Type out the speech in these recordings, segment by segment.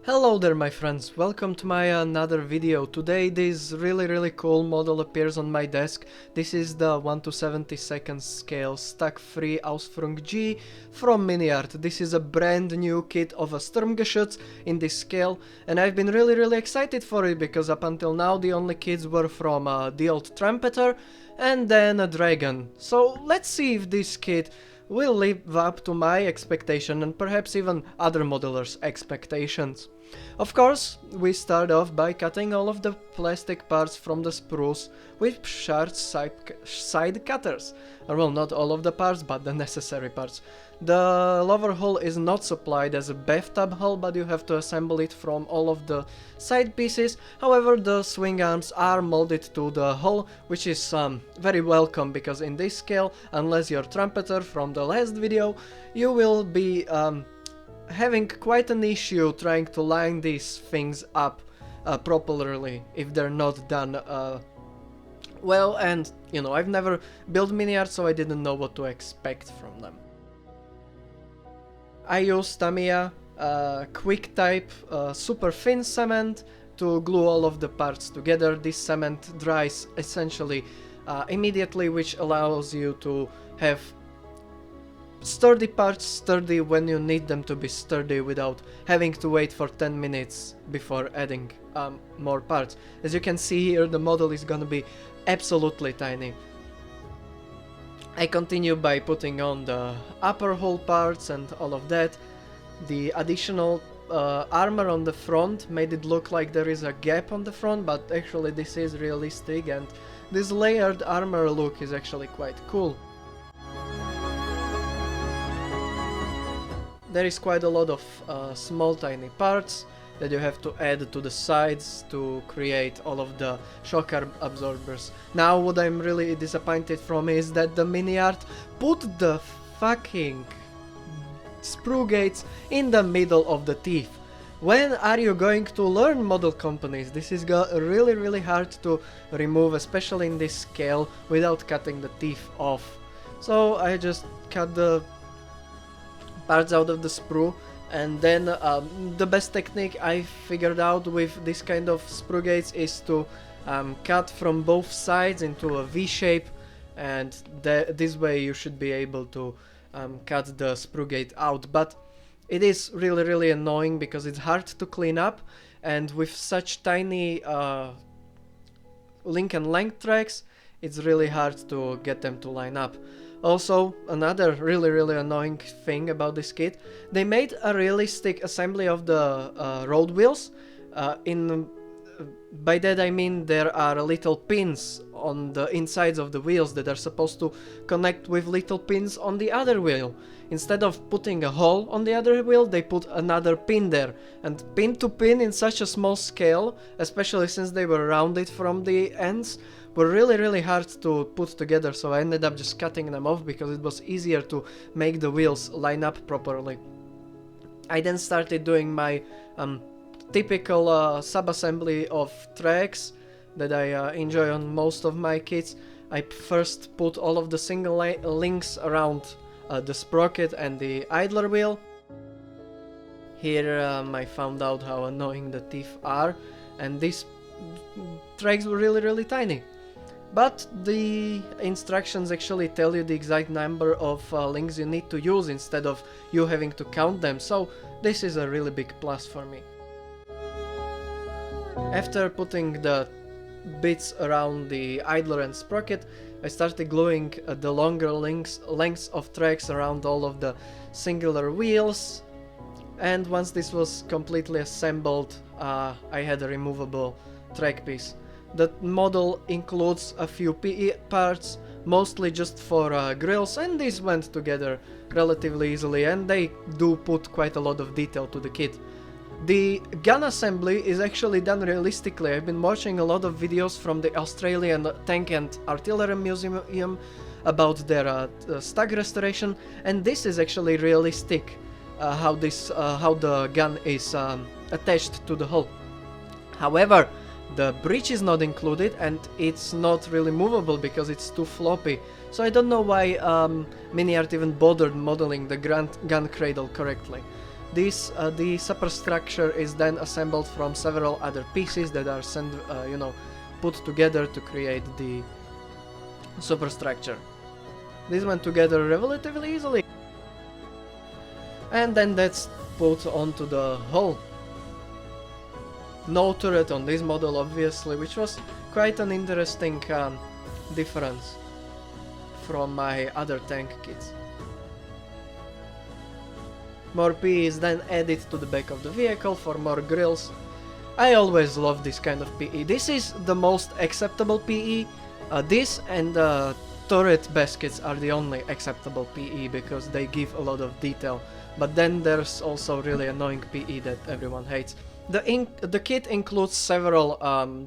Hello there my friends, welcome to my another video. Today this really cool model appears on my desk. This is the 1/72 scale Stug free Ausführung G from Miniart. This is a brand new kit of a Sturmgeschütz in this scale, and I've been really excited for it because up until now the only kits were from the old Trumpeter and then a Dragon. So let's see if this kit will live up to my expectation and perhaps even other modelers' expectations. Of course, we start off by cutting all of the plastic parts from the spruce with sharp side cutters. Or well, not all of the parts, but the necessary parts. The lower hull is not supplied as a bathtub hull, but you have to assemble it from all of the side pieces. However, the swing arms are molded to the hull, which is very welcome because in this scale, unless you're Trumpeter from the last video, you will be having quite an issue trying to line these things up properly if they're not done well, and you know, I've never built Miniart, so I didn't know what to expect from them. I use Tamiya quick type super thin cement to glue all of the parts together. This cement dries essentially immediately, which allows you to have sturdy parts sturdy when you need them to be sturdy without having to wait for 10 minutes before adding more parts. As you can see here, the model is gonna be absolutely tiny. I continue by putting on the upper hull parts and all of that. The additional armor on the front made it look like there is a gap on the front, but actually this is realistic, and this layered armor look is actually quite cool. There is quite a lot of small tiny parts that you have to add to the sides to create all of the shock absorbers. Now what I'm really disappointed from is that the Miniart put the fucking sprue gates in the middle of the teeth. When are you going to learn, model companies? This is really hard to remove, especially in this scale, without cutting the teeth off. So I just cut the parts out of the sprue, and then the best technique I figured out with this kind of sprue gates is to cut from both sides into a V shape, and this way you should be able to cut the sprue gate out. But it is really annoying because it's hard to clean up, and with such tiny link and length tracks, it's really hard to get them to line up. Also, another really annoying thing about this kit, they made a realistic assembly of the road wheels. By that I mean there are little pins on the insides of the wheels that are supposed to connect with little pins on the other wheel. Instead of putting a hole on the other wheel, they put another pin there. And pin to pin in such a small scale, especially since they were rounded from the ends, were really hard to put together, so I ended up just cutting them off because it was easier to make the wheels line up properly. I then started doing my typical sub-assembly of tracks that I enjoy on most of my kits. I first put all of the single links around the sprocket and the idler wheel. Here I found out how annoying the teeth are, and these tracks were really tiny. But the instructions actually tell you the exact number of links you need to use instead of you having to count them, so this is a really big plus for me. After putting the bits around the idler and sprocket, I started gluing the longer lengths of tracks around all of the singular wheels, and once this was completely assembled, I had a removable track piece. The model includes a few PE parts, mostly just for grills, and these went together relatively easily, and they do put quite a lot of detail to the kit. The gun assembly is actually done realistically. I've been watching a lot of videos from the Australian Tank and Artillery Museum about their Stug restoration, and this is actually realistic how the gun is attached to the hull. However, the breech is not included, and it's not really movable because it's too floppy. So I don't know why Miniart even bothered modeling the gun cradle correctly. The superstructure is then assembled from several other pieces that are put together to create the superstructure. This went together relatively easily. And then that's put onto the hull. No turret on this model, obviously, which was quite an interesting difference from my other tank kits. More PE is then added to the back of the vehicle for more grills. I always love this kind of PE. This is the most acceptable PE. This and turret baskets are the only acceptable PE because they give a lot of detail. But then there's also really annoying PE that everyone hates. The kit includes several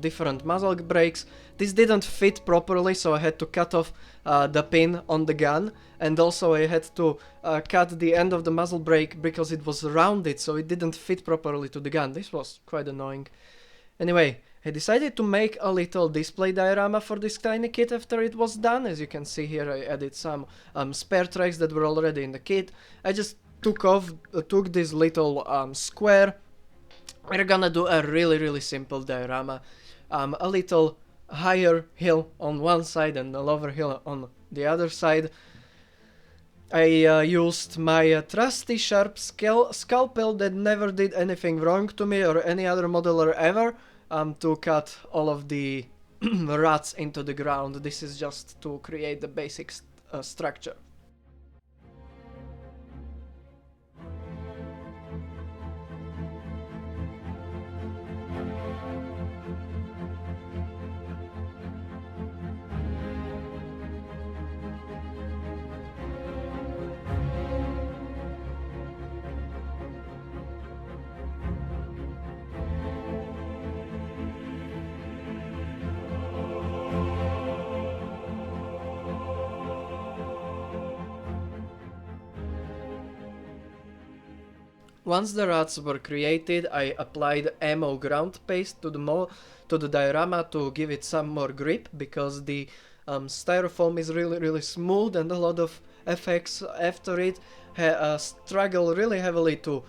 different muzzle brakes. This didn't fit properly, so I had to cut off the pin on the gun, and also I had to cut the end of the muzzle brake because it was rounded, so it didn't fit properly to the gun. This was quite annoying. Anyway, I decided to make a little display diorama for this tiny kit after it was done. As you can see here, I added some spare tracks that were already in the kit. I just took this little square. We're gonna do a really simple diorama. A little higher hill on one side and a lower hill on the other side. I used my trusty sharp scalpel that never did anything wrong to me or any other modeler ever to cut all of the ruts into the ground. This is just to create the basic structure. Once the ruts were created, I applied ammo ground paste to the diorama to give it some more grip, because the styrofoam is really smooth and a lot of effects after it struggle really heavily to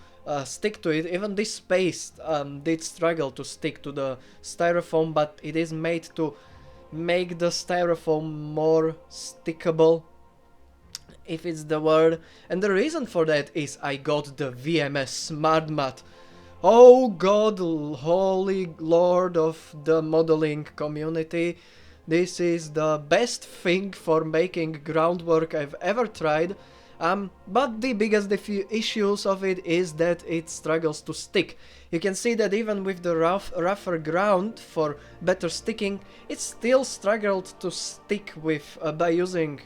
stick to it. Even this paste did struggle to stick to the styrofoam, but it is made to make the styrofoam more stickable, if it's the word. And the reason for that is I got the VMS Smart Mat. Oh God, holy lord of the modeling community. This is the best thing for making groundwork I've ever tried. But the biggest issues of it is that it struggles to stick. You can see that even with the rougher ground for better sticking, it still struggled to stick with by using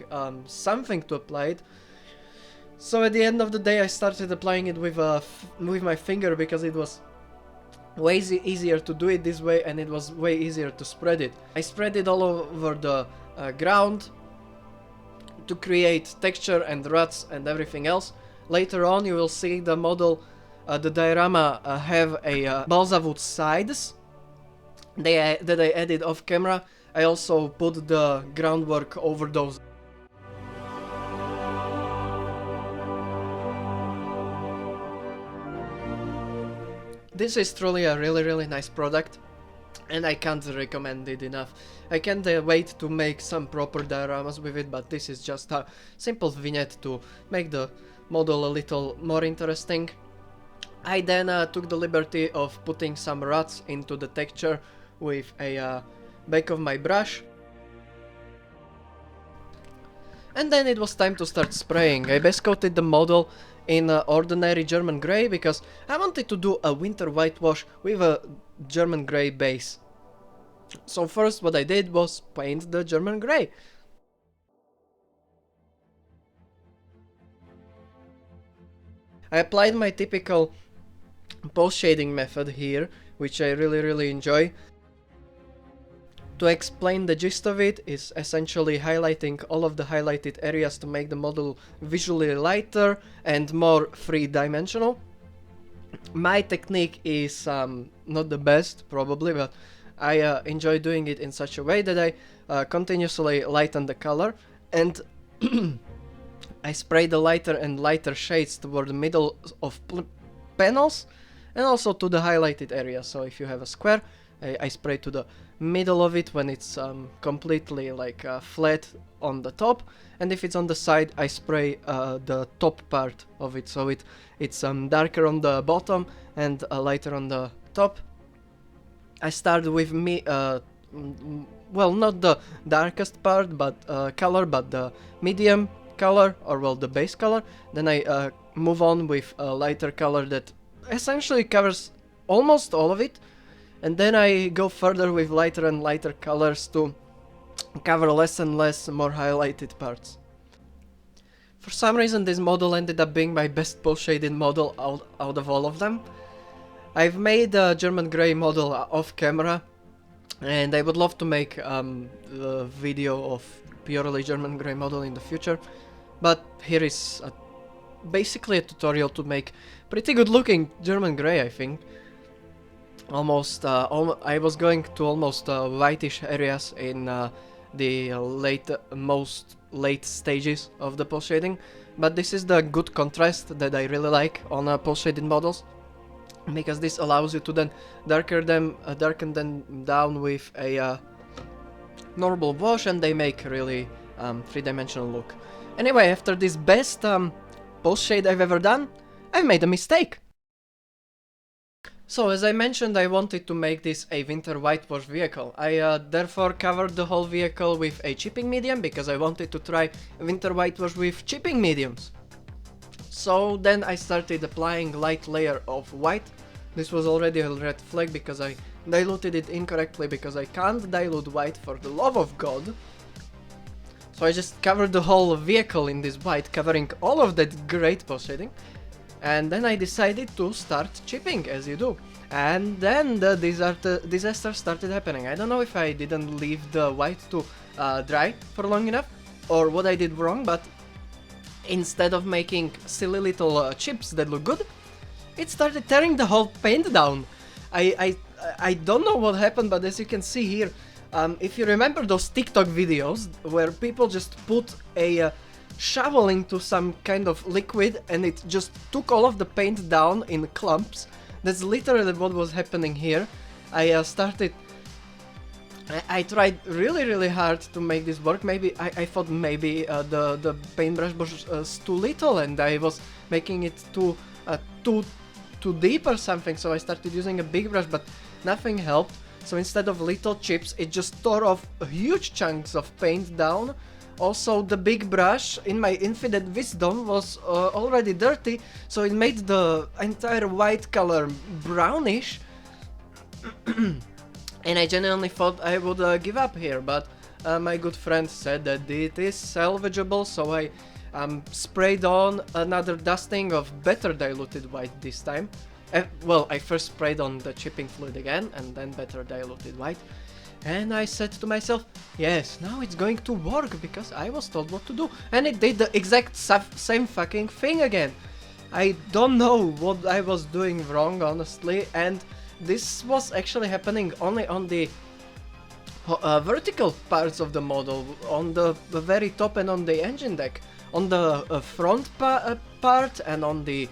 something to apply it. So at the end of the day I started applying it with my finger, because it was way easier to do it this way, and it was way easier to spread it. I spread it all over the ground to create texture and ruts and everything else. Later on you will see the model, the diorama have a balsa wood sides that I added off camera. I also put the groundwork over those. This is truly a really nice product, and I can't recommend it enough. I can't wait to make some proper dioramas with it, but this is just a simple vignette to make the model a little more interesting. I then took the liberty of putting some ruts into the texture with a back of my brush. And then it was time to start spraying. I base coated the model in ordinary German grey, because I wanted to do a winter whitewash with a German grey base. So first what I did was paint the German grey. I applied my typical post shading method here, which I really enjoy. To explain the gist of it is essentially highlighting all of the highlighted areas to make the model visually lighter and more three-dimensional. My technique is not the best, probably, but I enjoy doing it in such a way that I continuously lighten the color, and I spray the lighter and lighter shades toward the middle of panels and also to the highlighted area. So if you have a square, I spray to the middle of it when it's completely like flat on the top, and if it's on the side, I spray the top part of it, so it's darker on the bottom and lighter on the top. I start with well, not the darkest part, but color, but the medium color, or well, the base color. Then I move on with a lighter color that essentially covers almost all of it, and then I go further with lighter and lighter colors to cover less and less more highlighted parts. For some reason this model ended up being my best post shaded model out of all of them. I've made a German Grey model off camera, and I would love to make a video of purely German Grey model in the future, but here is basically a tutorial to make pretty good looking German Grey, I think. Almost, I was going to almost whitish areas in the most late stages of the post shading, but this is the good contrast that I really like on post shaded models, because this allows you to then darken them down with a normal wash, and they make really three-dimensional look. Anyway, after this best post shade I've ever done, I've made a mistake. So, as I mentioned, I wanted to make this a winter whitewash vehicle. I therefore covered the whole vehicle with a chipping medium, because I wanted to try winter whitewash with chipping mediums. So then I started applying light layer of white. This was already a red flag because I diluted it incorrectly, because I can't dilute white for the love of God. So I just covered the whole vehicle in this white, covering all of that great post shading. And then I decided to start chipping, as you do. And then the disaster started happening. I don't know if I didn't leave the white to dry for long enough, or what I did wrong, but instead of making silly little chips that look good, it started tearing the whole paint down. I don't know what happened, but as you can see here, if you remember those TikTok videos where people just put a shovel into some kind of liquid and it just took all of the paint down in clumps, that's literally what was happening here. I tried really hard to make this work. Maybe I thought maybe the paintbrush was too little and I was making it too deep or something, so I started using a big brush, but nothing helped. So instead of little chips, it just tore off huge chunks of paint down. Also, the big brush, in my infinite wisdom, was already dirty, so it made the entire white color brownish. And I genuinely thought I would give up here, but my good friend said that it is salvageable, so I sprayed on another dusting of better diluted white this time. Well, I first sprayed on the chipping fluid again, and then better diluted white. And I said to myself, yes, now it's going to work, because I was told what to do. And it did the exact same fucking thing again. I don't know what I was doing wrong, honestly, and this was actually happening only on the vertical parts of the model, on the very top and on the engine deck. On the front part and on the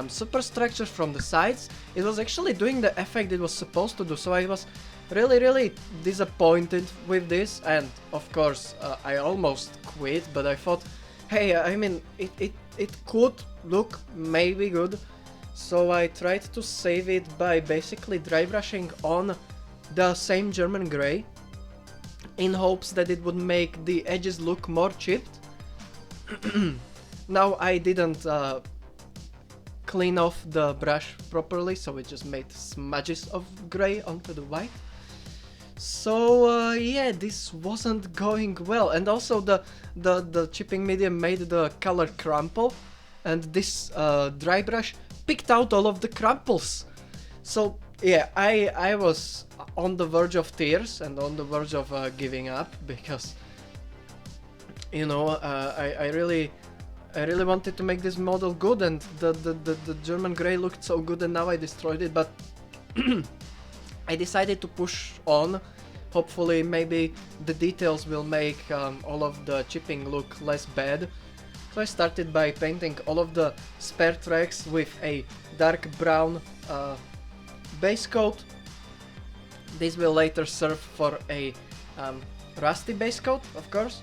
superstructure from the sides, it was actually doing the effect it was supposed to do, so I was really disappointed with this, and of course I almost quit, but I thought, hey, I mean, it could look maybe good, so I tried to save it by basically dry brushing on the same German Grey, in hopes that it would make the edges look more chipped. Now I didn't clean off the brush properly, so it just made smudges of grey onto the white. So yeah, this wasn't going well, and also the chipping medium made the color crumple, and this dry brush picked out all of the crumples. So yeah, I was on the verge of tears and on the verge of giving up, because, you know, I really wanted to make this model good, and the German Grey looked so good, and now I destroyed it, but I decided to push on. Hopefully, maybe the details will make all of the chipping look less bad. So I started by painting all of the spare tracks with a dark brown base coat. This will later serve for a rusty base coat, of course.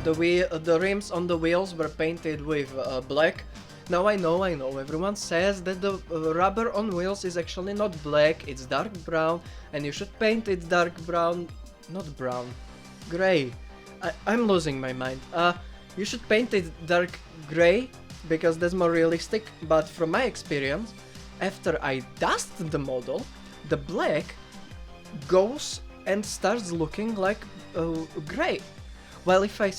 The rims on the wheels were painted with black. Now I know, everyone says that the rubber on wheels is actually not black, it's dark brown, and you should paint it dark brown, not brown, grey. I'm losing my mind. You should paint it dark grey, because that's more realistic, but from my experience, after I dust the model, the black goes and starts looking like grey. While if I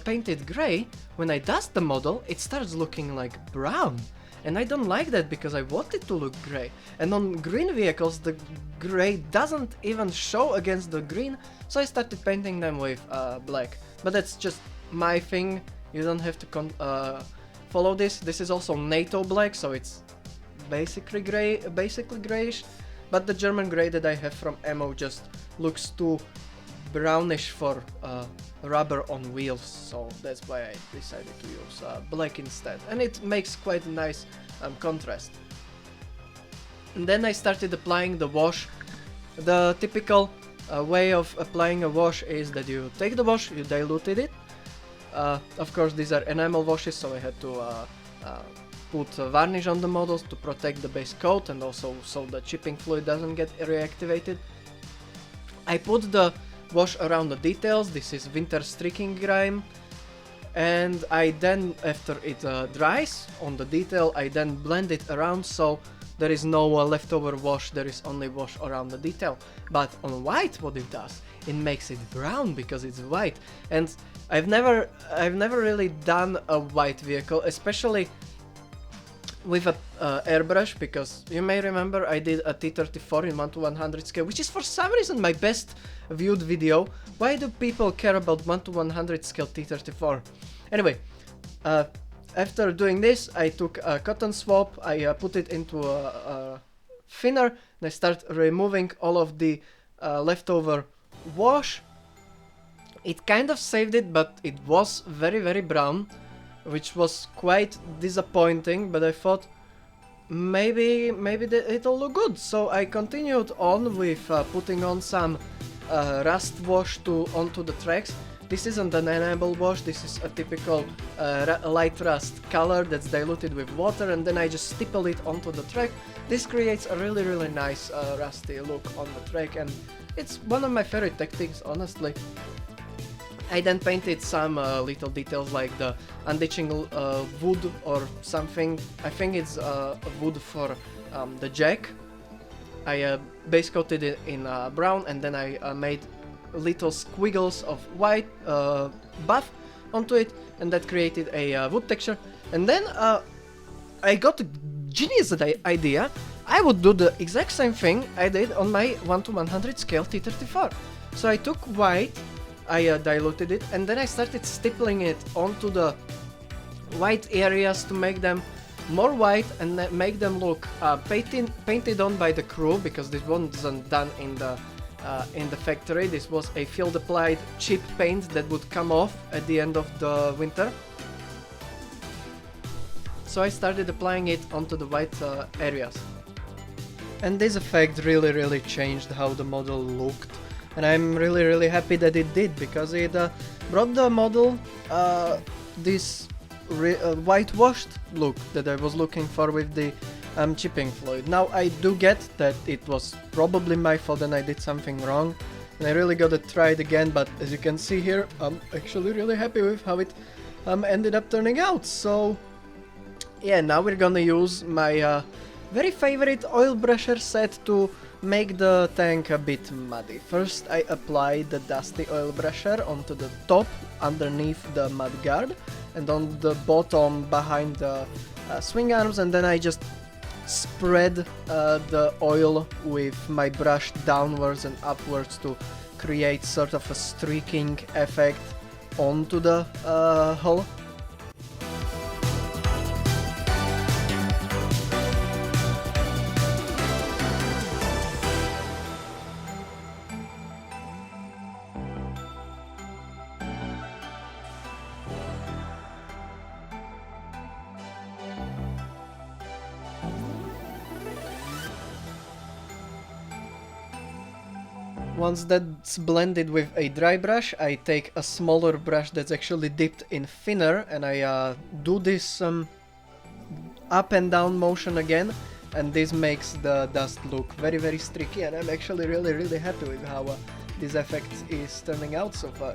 paint it grey, when I dust the model, it starts looking like brown. And I don't like that because I want it to look grey. And on green vehicles, the grey doesn't even show against the green, so I started painting them with black. But that's just my thing, you don't have to follow this. This is also NATO black, so it's basically greyish. But the German grey that I have from Ammo just looks too brownish for rubber on wheels, so that's why I decided to use black instead, and it makes quite a nice contrast. And then I started applying the wash. The typical way of applying a wash is that you take the wash, you diluted it. Of course these are enamel washes, so I had to put varnish on the models to protect the base coat and also so the chipping fluid doesn't get reactivated. I put the wash around the details. This is winter streaking grime, and I then, after it dries on the detail, I then blend it around so there is no leftover wash, there is only wash around the detail. But on white, what it does, it makes it brown because it's white. And I've never really done a white vehicle, especially with a airbrush, because you may remember I did a T34 in 1:100 scale, which is for some reason my best viewed video. Why do people care about 1:100 scale T34? Anyway, after doing this, I took a cotton swab, I put it into a thinner, and I start removing all of the leftover wash. It kind of saved it, but it was very brown, which was quite disappointing, but I thought maybe it'll look good. So I continued on with putting on some rust wash onto the tracks. This isn't an enamel wash, this is a typical light rust color that's diluted with water, and then I just stipple it onto the track. This creates a really nice rusty look on the track, and it's one of my favorite tactics, honestly. I then painted some little details like the unditching wood or something. I think it's wood for the jack. I base coated it in brown, and then I made little squiggles of white buff onto it, and that created a wood texture. And then I got a genius idea. I would do the exact same thing I did on my 1:100 scale T34. So I took white, I diluted it, and then I started stippling it onto the white areas to make them more white and make them look painted on by the crew, because this wasn't done in the factory. This was a field applied cheap paint that would come off at the end of the winter. So I started applying it onto the white areas. And this effect really changed how the model looked. And I'm really happy that it did, because it brought the model this whitewashed look that I was looking for with the chipping fluid. Now I do get that it was probably my fault and I did something wrong, and I really gotta try it again, but as you can see here, I'm actually really happy with how it ended up turning out. So yeah, now we're gonna use my very favorite oil brusher set to make the tank a bit muddy. First I apply the dusty oil brusher onto the top underneath the mud guard and on the bottom behind the swing arms, and then I just spread the oil with my brush downwards and upwards to create sort of a streaking effect onto the hull. Once that's blended with a dry brush, I take a smaller brush that's actually dipped in thinner, and I do this up and down motion again, and this makes the dust look very, very streaky, and I'm actually really happy with how this effect is turning out so far.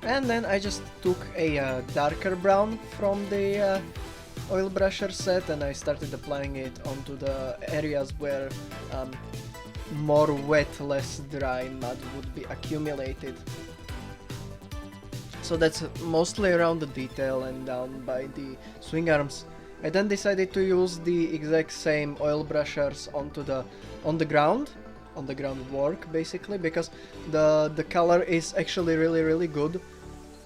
And then I just took a darker brown from the oil brusher set, and I started applying it onto the areas where more wet, less dry mud would be accumulated. So that's mostly around the detail and down by the swing arms. I then decided to use the exact same oil brushers on the ground work basically, because the color is actually really good,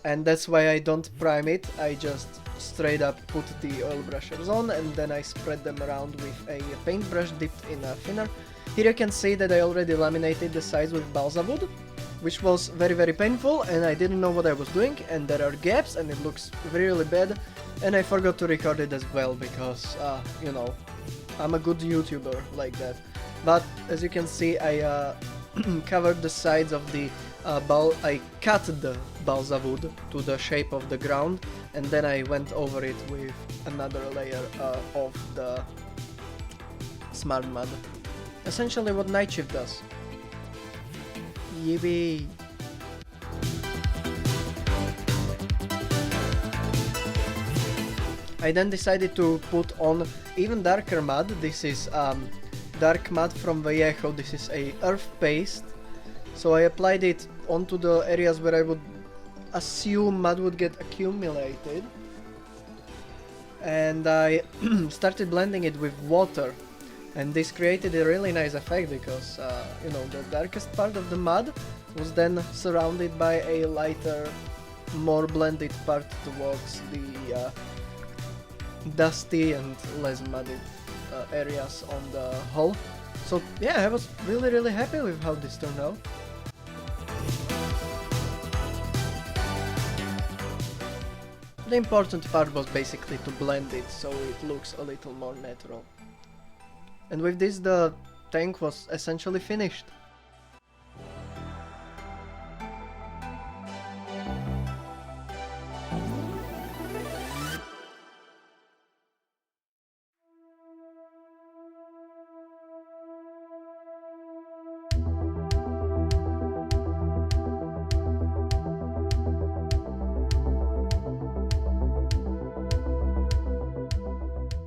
and that's why I don't prime it. I just straight up put the oil brushers on, and then I spread them around with a paintbrush dipped in a thinner. Here you can see that I already laminated the sides with balsa wood, which was very painful, and I didn't know what I was doing, and there are gaps and it looks really bad, and I forgot to record it as well because, you know, I'm a good YouTuber like that. But as you can see, I covered the sides of the I cut the balsa wood to the shape of the ground, and then I went over it with another layer of the smart mud. Essentially what Night Shift does. Yippee! I then decided to put on even darker mud. This is dark mud from Vallejo. This is a earth paste. So I applied it onto the areas where I would assume mud would get accumulated. And I started blending it with water. And this created a really nice effect because, you know, the darkest part of the mud was then surrounded by a lighter, more blended part towards the dusty and less muddy areas on the hull. So yeah, I was really happy with how this turned out. The important part was basically to blend it so it looks a little more natural. And with this, the tank was essentially finished.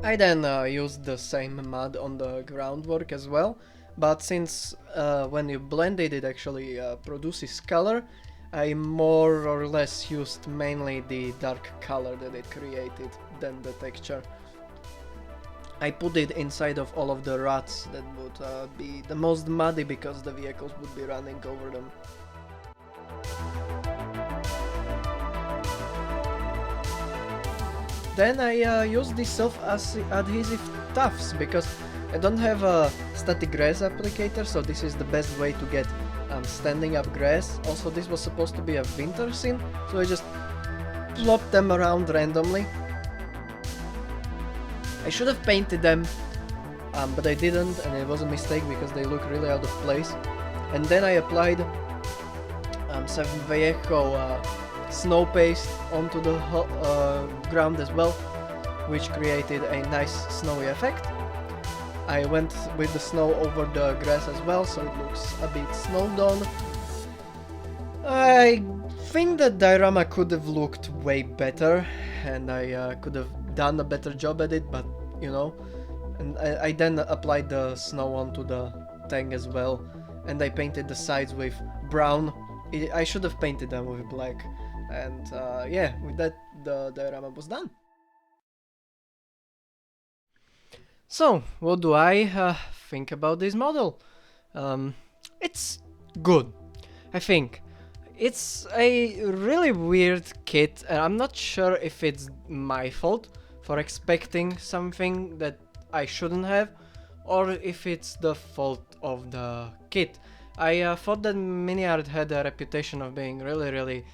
I then used the same mud on the groundwork as well, but since when you blend it, it actually produces color, I more or less used mainly the dark color that it created than the texture. I put it inside of all of the ruts that would be the most muddy because the vehicles would be running over them. Then I use the self-adhesive tufts because I don't have a static grass applicator, so this is the best way to get standing up grass. Also, this was supposed to be a winter scene, so I just plopped them around randomly. I should have painted them, but I didn't, and it was a mistake because they look really out of place. And then I applied some Vallejo snow paste onto the ground as well, which created a nice snowy effect. I went with the snow over the grass as well, so it looks a bit snowed on. I think that Diorama could have looked way better, and I could have done a better job at it, but you know. And I then applied the snow onto the tank as well, and I painted the sides with brown. I should have painted them with black. And yeah, with that, the diorama was done. So, what do I think about this model? It's good, I think. It's a really weird kit, and I'm not sure if it's my fault for expecting something that I shouldn't have, or if it's the fault of the kit. I thought that Miniart had a reputation of being really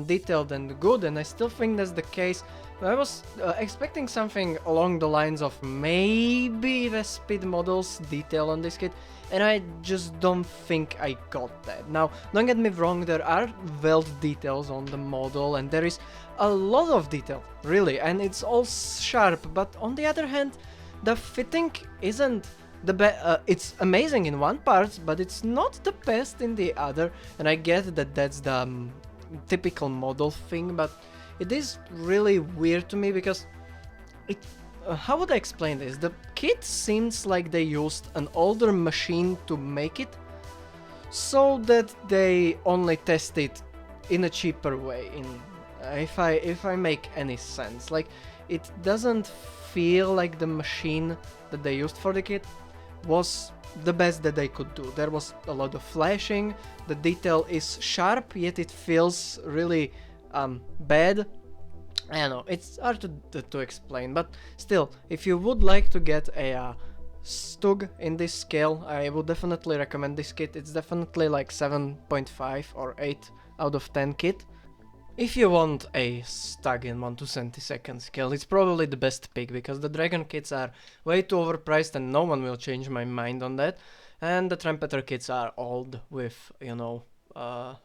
detailed and good, and I still think that's the case. I was expecting something along the lines of maybe the speed models detail on this kit, and I just don't think I got that. Now, don't get me wrong, there are weld details on the model, and there is a lot of detail, really, and it's all sharp, but on the other hand, the fitting isn't the best. It's amazing in one part, but it's not the best in the other, and I get that that's the typical model thing, but it is really weird to me because it... how would I explain this? The kit seems like they used an older machine to make it, so that they only test it in a cheaper way, if I make any sense. Like, it doesn't feel like the machine that they used for the kit was the best that they could do. There was a lot of flashing, the detail is sharp, yet it feels really bad. I don't know, it's hard to explain, but still, if you would like to get a Stug in this scale, I would definitely recommend this kit. It's definitely like 7.5 or 8 out of 10 kit. If you want a Stug in 1/72 scale, it's probably the best pick, because the Dragon kits are way too overpriced and no one will change my mind on that. And the Trumpeter kits are old with, you know,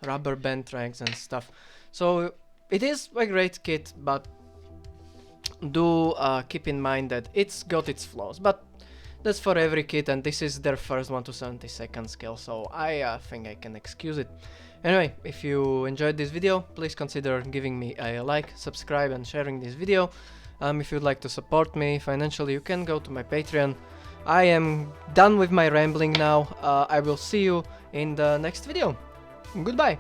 rubber band tracks and stuff. So it is a great kit, but do keep in mind that it's got its flaws. But that's for every kit, and this is their first 1/72 scale, so I think I can excuse it. Anyway, if you enjoyed this video, please consider giving me a like, subscribe and sharing this video. If you'd like to support me financially, you can go to my Patreon. I am done with my rambling now. I will see you in the next video. Goodbye!